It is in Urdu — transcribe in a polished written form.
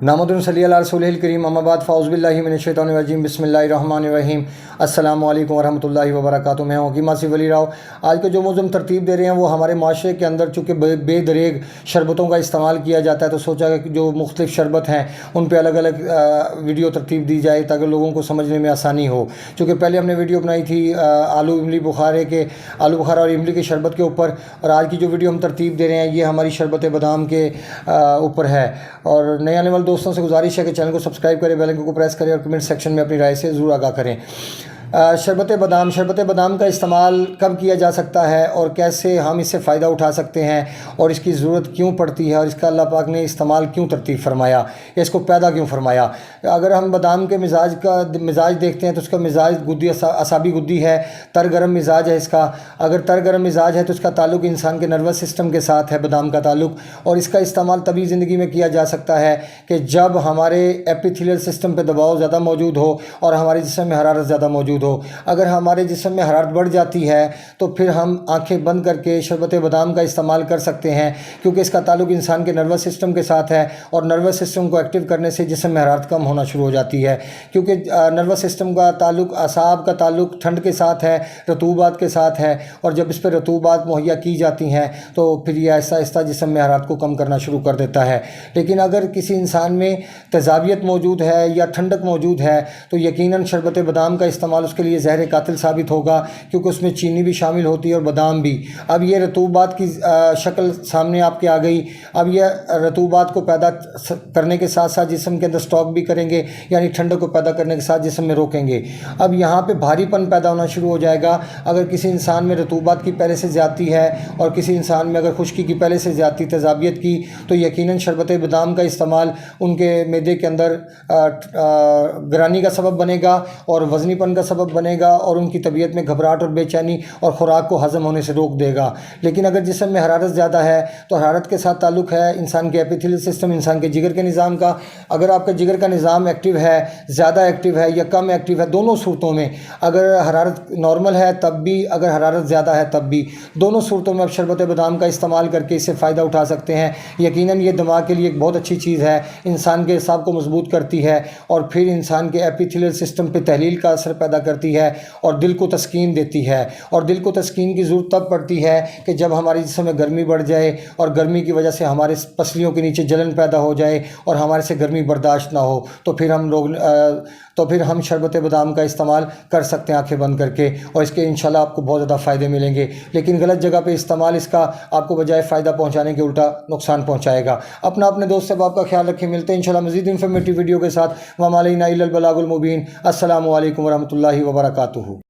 نحمدہ صلی اللہ رسول الکریم اما بعد فاعوذ باللہ من الشیطان الرجیم بسم اللہ الرحمن الرحیم السلام علیکم ورحمۃ اللہ وبرکاتہ۔ میں ہوں حکیم آصف ولی راؤ۔ آج کا جو موضوع ہم ترتیب دے رہے ہیں وہ ہمارے معاشرے کے اندر چونکہ بے دریغ شربتوں کا استعمال کیا جاتا ہے، تو سوچا کہ جو مختلف شربت ہیں ان پہ الگ الگ ویڈیو ترتیب دی جائے تاکہ لوگوں کو سمجھنے میں آسانی ہو۔ چونکہ پہلے ہم نے ویڈیو بنائی تھی آلو بخارا اور املی کے شربت کے اوپر، اور آج کی جو ویڈیو ہم ترتیب دے رہے ہیں یہ ہماری شربت بادام کے اوپر ہے۔ اور نئے آنے والے دوستوں سے گزارش ہے کہ چینل کو سبسکرائب کریں، بیل آئیکن کو پریس کریں اور کمنٹ سیکشن میں اپنی رائے سے ضرور آگاہ کریں۔ شربت بادام کا استعمال کب کیا جا سکتا ہے اور کیسے ہم اس سے فائدہ اٹھا سکتے ہیں، اور اس کی ضرورت کیوں پڑتی ہے، اور اس کا اللہ پاک نے استعمال کیوں ترتیب فرمایا یا اس کو پیدا کیوں فرمایا۔ اگر ہم بادام کے مزاج دیکھتے ہیں تو اس کا مزاج اعصابی گدی ہے، تر گرم مزاج ہے اس کا۔ اگر تر گرم مزاج ہے تو اس کا تعلق انسان کے نروس سسٹم کے ساتھ ہے بادام کا تعلق، اور اس کا استعمال تبھی زندگی میں کیا جا سکتا ہے کہ جب ہمارے ایپیتھیلیل سسٹم پہ دباؤ زیادہ موجود ہو اور ہمارے جسم میں حرارت زیادہ موجود ہو۔ اگر ہمارے جسم میں حرارت بڑھ جاتی ہے تو پھر ہم آنکھیں بند کر کے شربت بادام کا استعمال کر سکتے ہیں، کیونکہ اس کا تعلق انسان کے نروس سسٹم کے ساتھ ہے، اور نروس سسٹم کو ایکٹیو کرنے سے جسم میں حرارت کم ہونا شروع ہو جاتی ہے۔ کیونکہ نروس سسٹم کا تعلق، اعصاب کا تعلق ٹھنڈ کے ساتھ ہے، رطوبات کے ساتھ ہے، اور جب اس پہ رطوبات مہیا کی جاتی ہیں تو پھر یہ آہستہ آہستہ جسم میں حرارت کو کم کرنا شروع کر دیتا ہے۔ لیکن اگر کسی انسان میں تیزابیت موجود ہے یا ٹھنڈک موجود ہے تو یقیناً شربت بادام کا استعمال اس کے لیے زہر قاتل ثابت ہوگا، کیونکہ اس میں چینی بھی شامل ہوتی ہے اور بادام بھی۔ اب یہ رطوبات کی شکل سامنے آپ کے آ گئی، اب یہ رطوبات کو پیدا کرنے کے ساتھ ساتھ جسم کے اندر سٹاک بھی کریں گے، یعنی ٹھنڈک کو پیدا کرنے کے ساتھ جسم میں روکیں گے۔ اب یہاں پہ بھاری پن پیدا ہونا شروع ہو جائے گا۔ اگر کسی انسان میں رطوبات کی پہلے سے زیادتی ہے اور کسی انسان میں اگر خشکی کی پہلے سے زیادتی تیزابیت کی، تو یقیناً شربت بادام کا استعمال ان کے معدے کے اندر گرانی کا سبب بنے گا اور وزنی پن کا سبب بنے گا، اور ان کی طبیعت میں گھبراہٹ اور بے چینی اور خوراک کو ہضم ہونے سے روک دے گا۔ لیکن اگر جسم میں حرارت زیادہ ہے تو حرارت کے ساتھ تعلق ہے انسان کے ایپیتھیلیل سسٹم، انسان کے جگر کے نظام کا۔ اگر آپ کا جگر کا نظام ایکٹیو ہے، زیادہ ایکٹیو ہے یا کم ایکٹیو ہے، دونوں صورتوں میں اگر حرارت نارمل ہے تب بھی، اگر حرارت زیادہ ہے تب بھی، دونوں صورتوں میں آپ شربت بادام کا استعمال کر کے اس سے فائدہ اٹھا سکتے ہیں۔ یقیناً یہ دماغ کے لیے ایک بہت اچھی چیز ہے، انسان کے اعصاب کو مضبوط کرتی ہے، اور پھر انسان کے ایپیتھیلیل سسٹم پہ تحلیل کا اثر پیدا کرتی ہے اور دل کو تسکین دیتی ہے۔ اور دل کو تسکین کی ضرورت تب پڑتی ہے کہ جب ہمارے جسم میں گرمی بڑھ جائے اور گرمی کی وجہ سے ہمارے پسلیوں کے نیچے جلن پیدا ہو جائے اور ہمارے سے گرمی برداشت نہ ہو، تو پھر ہم شربت بادام کا استعمال کر سکتے ہیں آنکھیں بند کر کے، اور اس کے انشاءاللہ آپ کو بہت زیادہ فائدے ملیں گے۔ لیکن غلط جگہ پہ استعمال اس کا آپ کو بجائے فائدہ پہنچانے کے الٹا نقصان پہنچائے گا۔ اپنے دوست سے آپ کا خیال رکھیں۔ ملتے ہیں انشاءاللہ مزید انفارمیٹیو ویڈیو کے ساتھ۔ وما علینا الا البلاغ المبین۔ السلام علیکم ورحمۃ اللہ وبرکاتہ۔